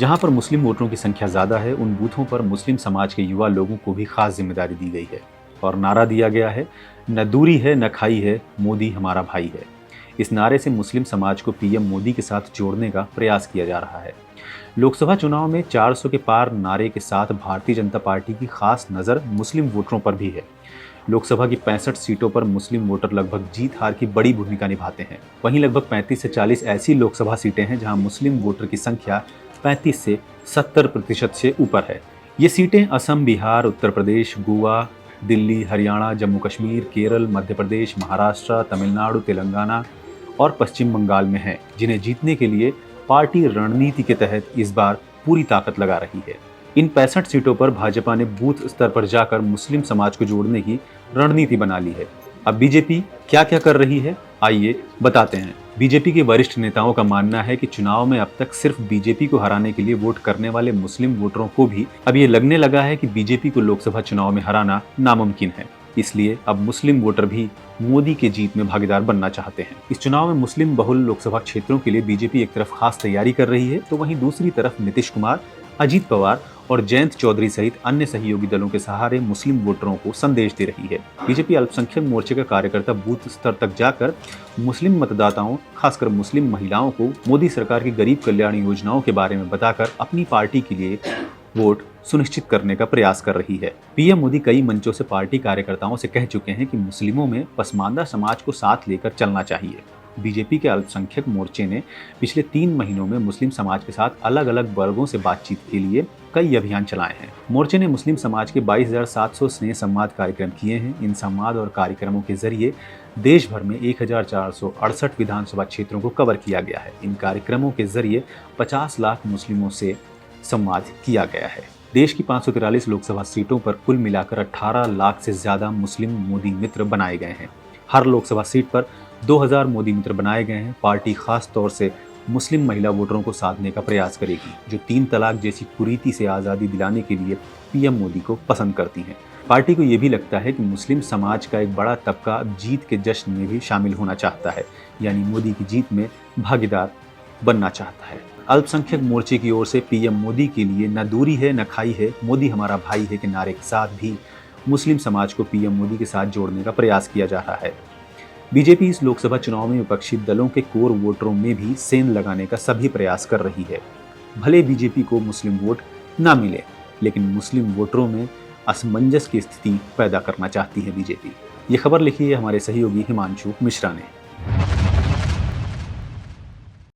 जहां पर मुस्लिम वोटरों की संख्या ज़्यादा है, उन बूथों पर मुस्लिम समाज के युवा लोगों को भी खास जिम्मेदारी दी गई है और नारा दिया गया है, न दूरी है न खाई है, मोदी हमारा भाई है। इस नारे से मुस्लिम समाज को पीएम मोदी के साथ जोड़ने का प्रयास किया जा रहा है। लोकसभा चुनाव में 400 के पार नारे के साथ भारतीय जनता पार्टी की खास नज़र मुस्लिम वोटरों पर भी है। लोकसभा की 65 सीटों पर मुस्लिम वोटर लगभग जीत हार की बड़ी भूमिका निभाते हैं। वहीं लगभग 35 से 40 ऐसी लोकसभा सीटें हैं जहां मुस्लिम वोटर की संख्या 35 से 70% से ऊपर है। ये सीटें असम, बिहार, उत्तर प्रदेश, गोवा, दिल्ली, हरियाणा, जम्मू कश्मीर, केरल, मध्य प्रदेश, महाराष्ट्र, तमिलनाडु, तेलंगाना और पश्चिम बंगाल में हैं, जिन्हें जीतने के लिए पार्टी रणनीति के तहत इस बार पूरी ताकत लगा रही है। इन 65 सीटों पर भाजपा ने बूथ स्तर पर जाकर मुस्लिम समाज को जोड़ने की रणनीति बना ली है। अब बीजेपी क्या क्या कर रही है, आइए बताते हैं। बीजेपी के वरिष्ठ नेताओं का मानना है कि चुनाव में अब तक सिर्फ बीजेपी को हराने के लिए वोट करने वाले मुस्लिम वोटरों को भी अब ये लगने लगा है कि बीजेपी को लोकसभा चुनाव में हराना नामुमकिन है। इसलिए अब मुस्लिम वोटर भी मोदी के जीत में भागीदार बनना चाहते हैं। इस चुनाव में मुस्लिम बहुल लोकसभा क्षेत्रों के लिए बीजेपी एक तरफ खास तैयारी कर रही है, तो वहीं दूसरी तरफ नीतीश कुमार, अजीत पवार और जयंत चौधरी सहित अन्य सहयोगी दलों के सहारे मुस्लिम वोटरों को संदेश दे रही है। बीजेपी अल्पसंख्यक मोर्चे का कार्यकर्ता बूथ स्तर तक जाकर मुस्लिम मतदाताओं, खासकर मुस्लिम महिलाओं को मोदी सरकार की गरीब कल्याण योजनाओं के बारे में बताकर अपनी पार्टी के लिए वोट सुनिश्चित करने का प्रयास कर रही है। पीएम मोदी कई मंचों से पार्टी कार्यकर्ताओं से कह चुके हैं कि मुस्लिमों में पसमानदा समाज को साथ लेकर चलना चाहिए। बीजेपी के अल्पसंख्यक मोर्चे ने पिछले 3 महीनों में मुस्लिम समाज के साथ अलग अलग वर्गों से बातचीत के लिए कई अभियान चलाए हैं। मोर्चे ने मुस्लिम समाज के 22,700 स्नेह संवाद कार्यक्रम किए हैं। इन संवाद और कार्यक्रमों के जरिए देश भर में 1,468 विधानसभा क्षेत्रों को कवर किया गया है। इन कार्यक्रमों के जरिए 50 लाख मुस्लिमों से संवाद किया गया है। देश की 543 लोकसभा सीटों पर कुल मिलाकर 18 लाख से ज्यादा मुस्लिम मोदी मित्र बनाए गए हैं। हर लोकसभा सीट पर 2000 मोदी मित्र बनाए गए हैं। पार्टी खास तौर से मुस्लिम महिला वोटरों को साधने का प्रयास करेगी, जो 3 तलाक जैसी कुरीति से आज़ादी दिलाने के लिए पीएम मोदी को पसंद करती हैं। पार्टी को ये भी लगता है कि मुस्लिम समाज का एक बड़ा तबका अब जीत के जश्न में भी शामिल होना चाहता है, यानी मोदी की जीत में भागीदार बनना चाहता है। अल्पसंख्यक मोर्चे की ओर से पीएम मोदी के लिए न दूरी है न खाई है, मोदी हमारा भाई है के नारे के साथ भी मुस्लिम समाज को पीएम मोदी के साथ जोड़ने का प्रयास किया जा रहा है। बीजेपी इस लोकसभा चुनाव में विपक्षी दलों के कोर वोटरों में भी सेंध लगाने का सभी प्रयास कर रही है। भले बीजेपी को मुस्लिम वोट ना मिले, लेकिन मुस्लिम वोटरों में असमंजस की स्थिति पैदा करना चाहती है बीजेपी। ये खबर लिखी है हमारे सहयोगी हिमांशु मिश्रा ने।